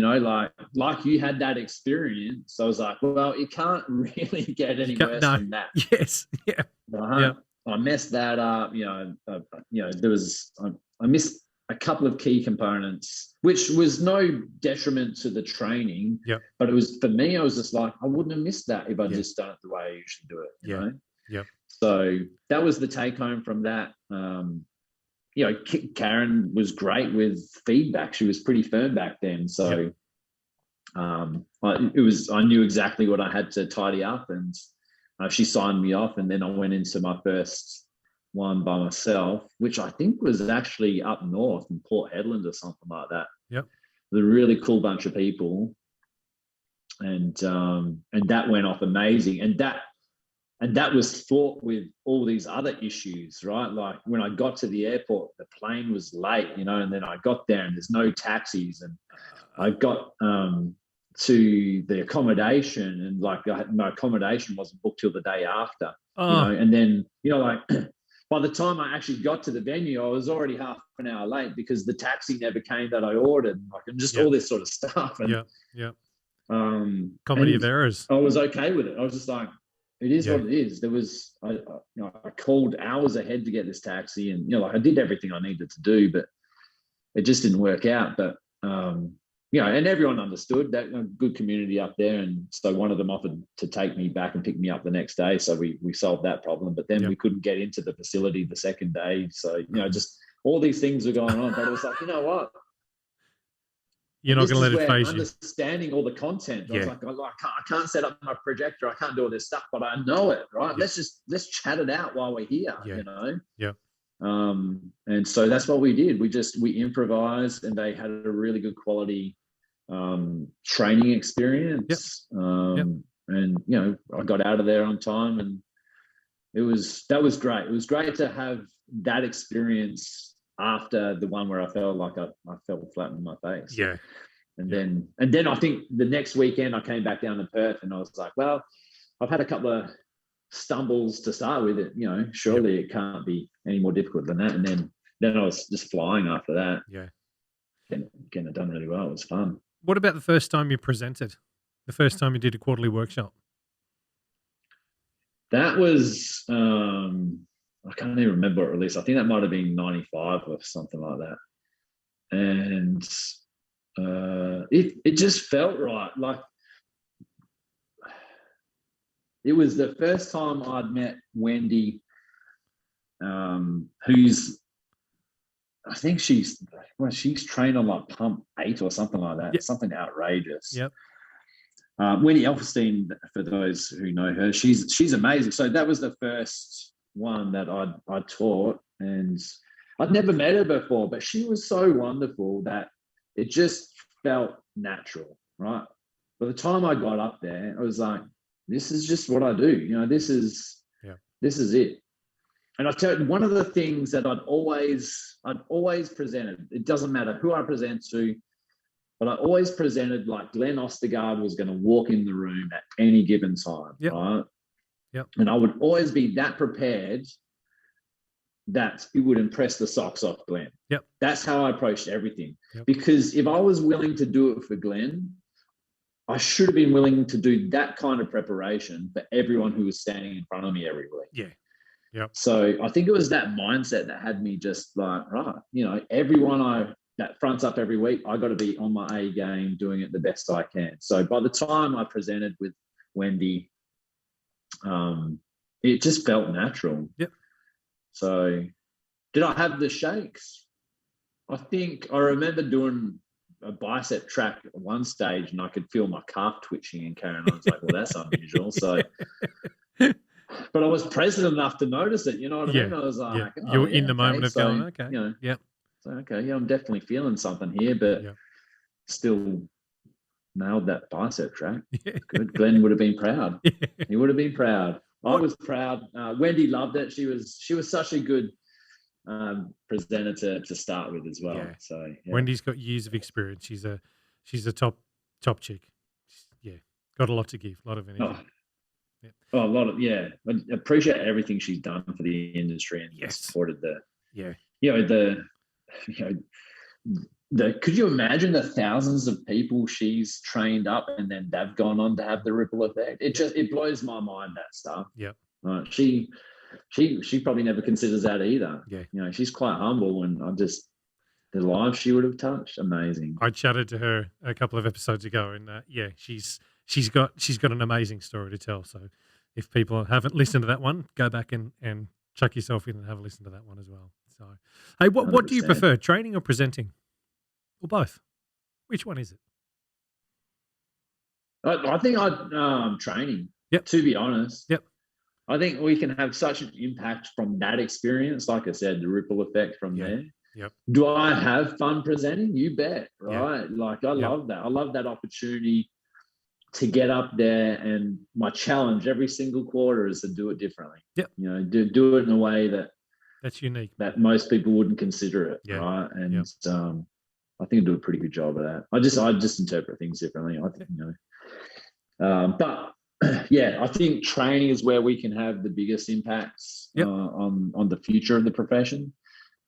like you had that experience. So I was like, well, you can't really get any worse than that. Yes. Yeah. I messed that up. I missed a couple of key components, which was no detriment to the training. Yeah. But it was, for me, I was just like, I wouldn't have missed that if I just done it the way I usually do it. You know? Yeah. So that was the take home from that. Karen was great with feedback. She was pretty firm back then. So I knew exactly what I had to tidy up, and she signed me off. And then I went into my first one by myself, which I think was actually up north in Port Hedland or something like that. Yep. With a really cool bunch of people. And that went off amazing. And that was fraught with all these other issues, right? Like when I got to the airport, the plane was late, and then I got there and there's no taxis, and I got to the accommodation, and my accommodation wasn't booked till the day after, and then, by the time I actually got to the venue, I was already half an hour late because the taxi never came that I ordered, and just all this sort of stuff. And, comedy of errors. I was okay with it. I was just like, it is what it is. There was, I called hours ahead to get this taxi, and I did everything I needed to do, but it just didn't work out. But and everyone understood that, good community up there, and so one of them offered to take me back and pick me up the next day. So we solved that problem, but then we couldn't get into the facility the second day. So just all these things were going on, but it was like, you know what? You're not going to let it phase you. Understanding all the content, I was like, I can't set up my projector, I can't do all this stuff, but I know it, right? Yeah. Let's chat it out while we're here, Yeah. you know? Yeah. And so that's what we did. We improvised, and they had a really good quality training experience. Yep. And you know, I got out of there on time, and that was great. It was great to have that experience after the one where I felt like I fell flat on my face. Yeah. And then I think the next weekend I came back down to Perth, and I was like, well, I've had a couple of stumbles to start with. It, you know, surely it can't be any more difficult than that. And then I was just flying after that. Yeah. And again, I've done really well. It was fun. What about the first time you presented? The first time you did a quarterly workshop? That was, I can't even remember what release. I think that might have been 95 or something like that. And it just felt right. Like, it was the first time I'd met Wendy, who's, I think she's trained on like pump 8 or something like that. Yep. Something outrageous. Yep. Wendy Elfstein, for those who know her, she's amazing. So that was the first one that I taught, and I'd never met her before, but she was so wonderful that it just felt natural, right? By the time I got up there, I was like, this is just what I do. You know, this is it. And I tell you, one of the things that I'd always presented, it doesn't matter who I present to, but I always presented like Glenn Ostergaard was going to walk in the room at any given time, right? Yep. And I would always be that prepared that it would impress the socks off Glenn. Yep. That's how I approached everything. Yep. Because if I was willing to do it for Glenn, I should have been willing to do that kind of preparation for everyone who was standing in front of me every week. Yeah. Yep. So I think it was that mindset that had me just like, right, you know, everyone that fronts up every week, I got to be on my A game, doing it the best I can. So by the time I presented with Wendy, it just felt natural. Yep. So did I have the shakes? I think I remember doing a bicep track at one stage, and I could feel my calf twitching and carrying on. I was like, well, that's unusual. So, but I was present enough to notice it. You know what I mean? I was like, you were in the moment of going, okay, you know, so, okay, I'm definitely feeling something here, but still nailed that bicep track. Good. Glenn would have been proud. He would have been proud. I was proud. Wendy loved it. She was such a good presenter to start with as well. So Wendy's got years of experience. She's a top chick. Got a lot to give, a lot of energy. A lot of I appreciate everything she's done for the industry and supported could you imagine the thousands of people she's trained up, and then they've gone on to have the ripple effect? It blows my mind, that stuff. Yeah. She probably never considers that either. Yeah. You know, she's quite humble, and the lives she would have touched, amazing. I chatted to her a couple of episodes ago, and she's got an amazing story to tell. So if people haven't listened to that one, go back and chuck yourself in and have a listen to that one as well. So, hey, what do you prefer, training or presenting, or both? Which one is it? I think I'd training. Yep. To be honest. Yep. I think we can have such an impact from that experience. Like I said, the ripple effect from there. Yep. Do I have fun presenting? You bet, right? Yep. Like I love that. I love that opportunity to get up there, and my challenge every single quarter is to do it differently. Yep. You know, do it in a way that's unique, that most people wouldn't consider it, right? And I think I do a pretty good job of that. I just interpret things differently. I think, you know, but I think training is where we can have the biggest impacts on the future of the profession.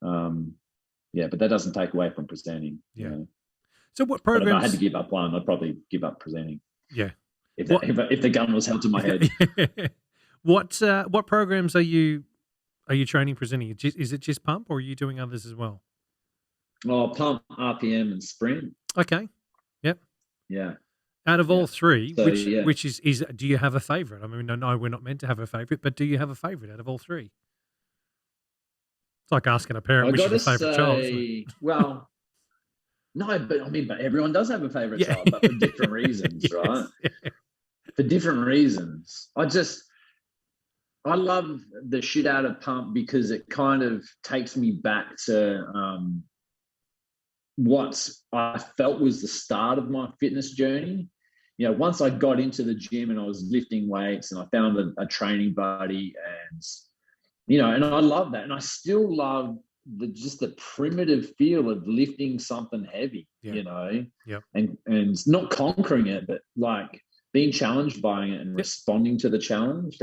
But that doesn't take away from presenting. Yeah. You know? So what programs? But if I had to give up one, I'd probably give up presenting. Yeah. If the gun was held to my head. What programs are you training presenting? Is it just pump, or are you doing others as well? Oh, pump, RPM, and sprint. Okay. Yep. Yeah. Out of all three, which is do you have a favorite? I mean, no, we're not meant to have a favorite, but do you have a favorite out of all three? It's like asking a parent I which got is your to favourite child, isn't it? say, well, no, but everyone does have a favorite Yeah. child, but for different reasons, Yes, right? yeah. For different reasons. I love the shit out of pump because it kind of takes me back to what I felt was the start of my fitness journey. You know, once I got into the gym and I was lifting weights and I found a training buddy, and and I love that. And I still love just the primitive feel of lifting something heavy, Yep. and not conquering it, but like being challenged by it and responding to the challenge.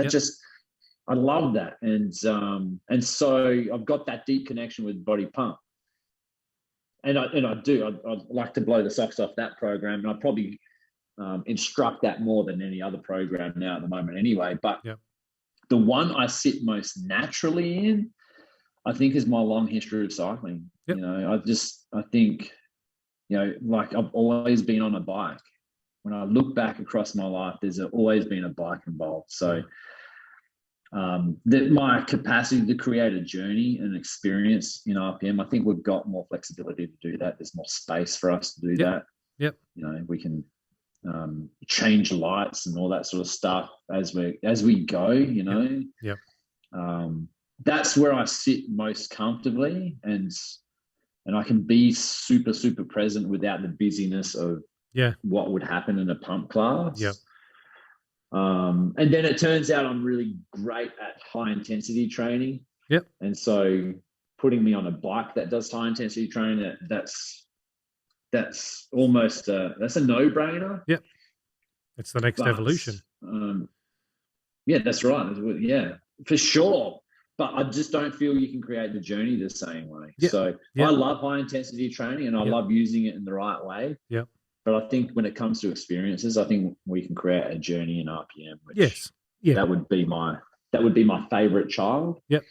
I love that. And so I've got that deep connection with Body Pump. And I'd like to blow the socks off that program. And I probably instruct that more than any other program now at the moment anyway. But the one I sit most naturally in, I think, is my long history of cycling. Yep. I think, like I've always been on a bike. When I look back across my life, there's always been a bike involved. So that my capacity to create a journey and experience in RPM, I think we've got more flexibility to do that. There's more space for us to do that. Yep. We can change lights and all that sort of stuff as we go. Yep. That's where I sit most comfortably, and I can be super, super present without the busyness of what would happen in a pump class. Yep. And then it turns out I'm really great at high intensity training. Yep. And so putting me on a bike that does high intensity training, that's almost that's a no-brainer. Yep. It's the next evolution. Yeah, that's right. Yeah, for sure. But I just don't feel you can create the journey the same way. Yep. So I love high intensity training and I love using it in the right way. Yep. But I think when it comes to experiences, I think we can create a journey in RPM. Which that would be my favorite child. Yep.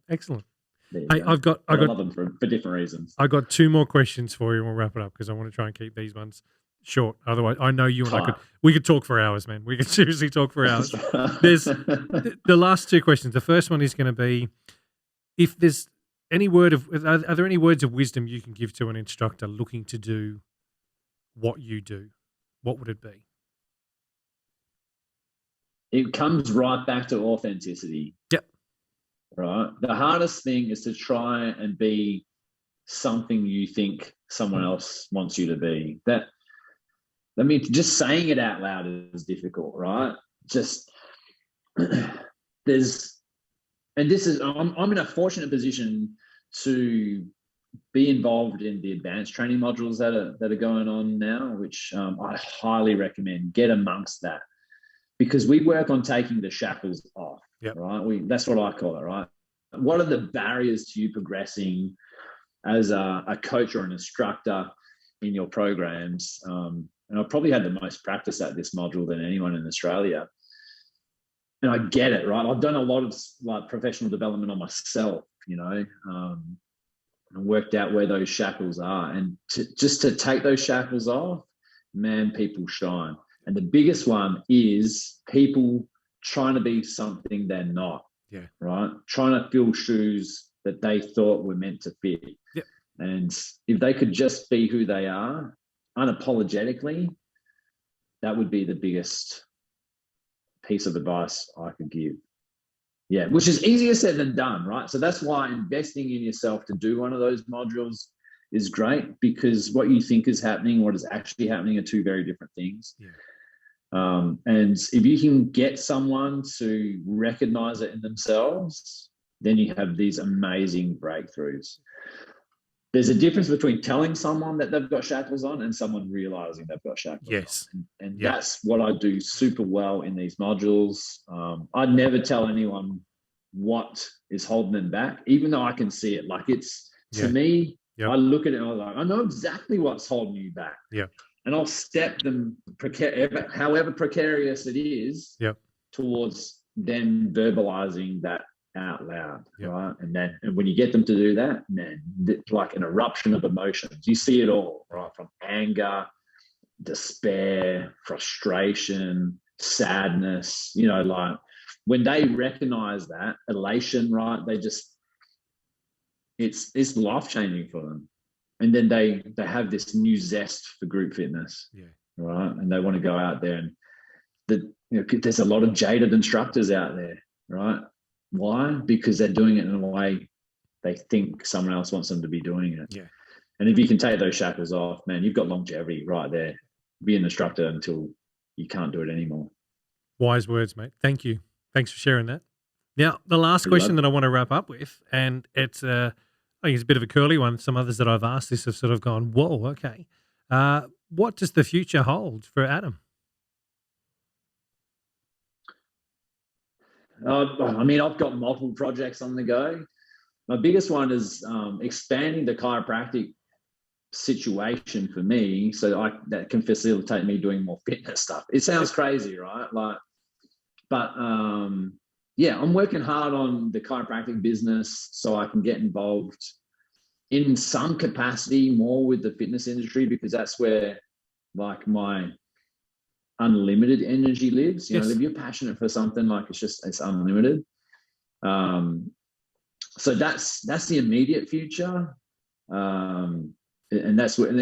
Excellent. Hey, I love them for different reasons. I got two more questions for you, and we'll wrap it up because I want to try and keep these ones short. Otherwise, I know you and we could talk for hours, man. We could seriously talk for hours. There's the last two questions. The first one is going to be, if there's any are there any words of wisdom you can give to an instructor looking to do what you do? What would it be? It comes right back to authenticity. Yep. Right. The hardest thing is to try and be something you think someone else wants you to be. Just saying it out loud is difficult, right? I'm in a fortunate position to be involved in the advanced training modules that are going on now, which I highly recommend. Get amongst that, because we work on taking the shackles off. Yep. Right. That's what I call it. Right. What are the barriers to you progressing as a coach or an instructor in your programs? And I've probably had the most practice at this module than anyone in Australia. And I get it, right? I've done a lot of professional development on myself, and worked out where those shackles are. And to take those shackles off, man, people shine. And the biggest one is people trying to be something they're not. Yeah. Right. Trying to fill shoes that they thought were meant to fit. Yep. And if they could just be who they are unapologetically, that would be the biggest piece of advice I could give. Yeah. Which is easier said than done. Right. So that's why investing in yourself to do one of those modules is great, because what you think is happening, what is actually happening, are two very different things. Yeah. And if you can get someone to recognize it in themselves, then you have these amazing breakthroughs. There's a difference between telling someone that they've got shackles on and someone realizing they've got shackles on. And that's what I do super well in these modules. I'd never tell anyone what is holding them back, even though I can see it. Like, it's, to me, I look at it and I'm like, I know exactly what's holding you back. Yeah. And I'll step them, however precarious it is, towards them verbalizing that out loud, right? And when you get them to do that, man, it's like an eruption of emotions. You see it all, right? From anger, despair, frustration, sadness, like when they recognize that, elation, right? it's life changing for them. And then they have this new zest for group fitness, right? And they want to go out there, and there's a lot of jaded instructors out there, right? Why? Because they're doing it in a way they think someone else wants them to be doing it. Yeah. And if you can take those shackles off, man, you've got longevity right there. Be an instructor until you can't do it anymore. Wise words, mate. Thank you. Thanks for sharing that. Now, the last question that I want to wrap up with, and it's I think it's a bit of a curly one. Some others that I've asked this have sort of gone, whoa, okay. What does the future hold for Adam? I mean, I've got multiple projects on the go. My biggest one is expanding the chiropractic situation for me, so that can facilitate me doing more fitness stuff. It sounds crazy, right? But I'm working hard on the chiropractic business so I can get involved in some capacity more with the fitness industry, because that's where like my unlimited energy lives. You know, if you're passionate for something, like it's unlimited. So that's the immediate future. And that's what,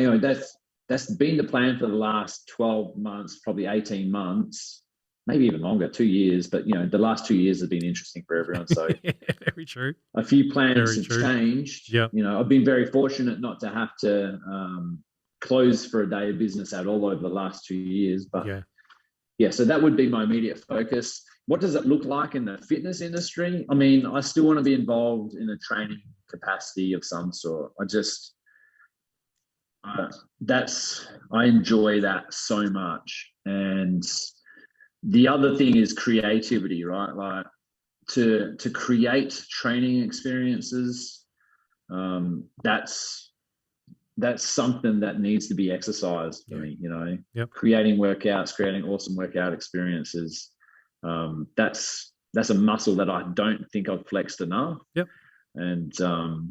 that's been the plan for the last 12 months, probably 18 months, maybe even longer, 2 years. But, the last 2 years have been interesting for everyone. So very true. A few plans have changed. Yeah. I've been very fortunate not to have to close for a day of business at all over the last 2 years. But so that would be my immediate focus. What does it look like in the fitness industry? I mean, I still want to be involved in a training capacity of some sort. I enjoy that so much. And the other thing is creativity, right? Like to create training experiences. That's something that needs to be exercised for me, creating workouts, creating awesome workout experiences. That's a muscle that I don't think I've flexed enough. Yep. And so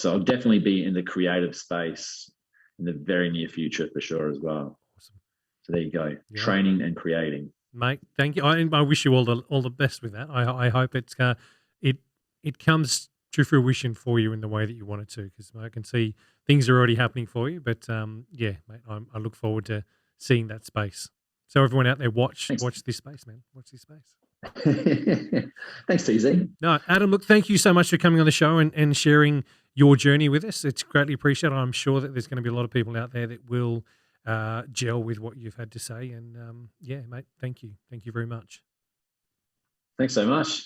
I'll definitely be in the creative space in the very near future for sure as well. Awesome. So there you go. Yeah. Training and creating. Mate, thank you. I wish you all the best with that. I hope it comes to fruition for you in the way that you want it to, because I can see things are already happening for you. But mate, I look forward to seeing that space. So everyone out there, watch this space, man. Watch this space. Thanks, TZ. No, Adam, look, thank you so much for coming on the show and sharing your journey with us. It's greatly appreciated. I'm sure that there's going to be a lot of people out there that will gel with what you've had to say. And mate, thank you. Thank you very much. Thanks so much.